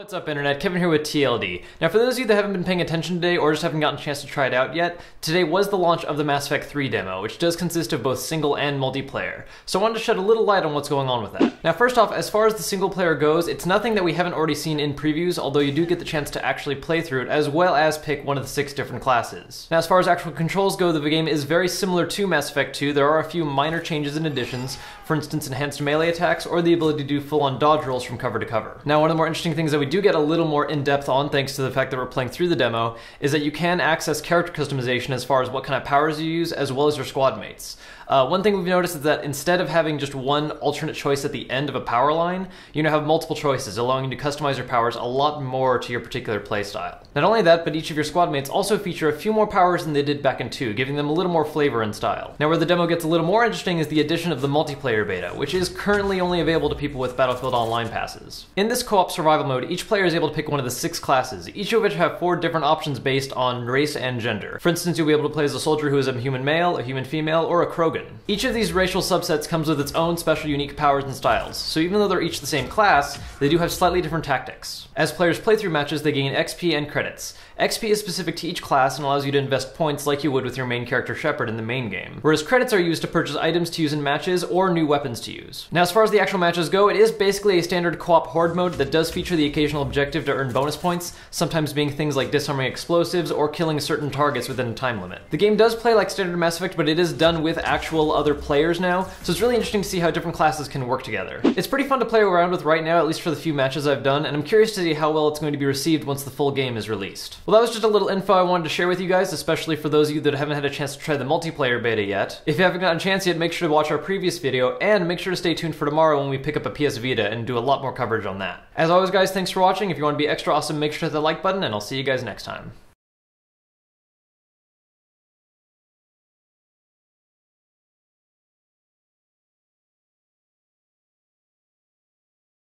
What's up, Internet? Kevin here with TLD. Now, for those of you that haven't been paying attention today or just haven't gotten a chance to try it out yet, today was the launch of the Mass Effect 3 demo, which does consist of both single and multiplayer. So I wanted to shed a little light on what's going on with that. Now, first off, as far as the single player goes, it's nothing that we haven't already seen in previews, although you do get the chance to actually play through it, as well as pick one of the 6 different classes. Now, as far as actual controls go, the game is very similar to Mass Effect 2. There are a few minor changes and additions, for instance, enhanced melee attacks, or the ability to do full-on dodge rolls from cover to cover. Now, one of the more interesting things that we do get a little more in-depth on, thanks to the fact that we're playing through the demo, is that you can access character customization as far as what kind of powers you use, as well as your squad mates. One thing we've noticed is that instead of having just one alternate choice at the end of a power line, you now have multiple choices, allowing you to customize your powers a lot more to your particular playstyle. Not only that, but each of your squad mates also feature a few more powers than they did back in 2, giving them a little more flavor and style. Now, where the demo gets a little more interesting is the addition of the multiplayer beta, which is currently only available to people with Battlefield Online passes. In this co-op survival mode, each player is able to pick one of the 6 classes, each of which have 4 different options based on race and gender. For instance, you'll be able to play as a soldier who is a human male, a human female, or a Krogan. Each of these racial subsets comes with its own special unique powers and styles, so even though they're each the same class, they do have slightly different tactics. As players play through matches, they gain XP and credits. XP is specific to each class and allows you to invest points like you would with your main character Shepard in the main game, whereas credits are used to purchase items to use in matches or new weapons to use. Now, as far as the actual matches go, it is basically a standard co-op horde mode that does feature the occasional objective to earn bonus points, sometimes being things like disarming explosives or killing certain targets within a time limit. The game does play like standard Mass Effect, but it is done with actual other players now, so it's really interesting to see how different classes can work together. It's pretty fun to play around with right now, at least for the few matches I've done, and I'm curious to see how well it's going to be received once the full game is released. Well, that was just a little info I wanted to share with you guys, especially for those of you that haven't had a chance to try the multiplayer beta yet. If you haven't gotten a chance yet, make sure to watch our previous video, and make sure to stay tuned for tomorrow when we pick up a PS Vita and do a lot more coverage on that. As always, guys, thanks for watching. If you want to be extra awesome, make sure to hit the like button, and I'll see you guys next time.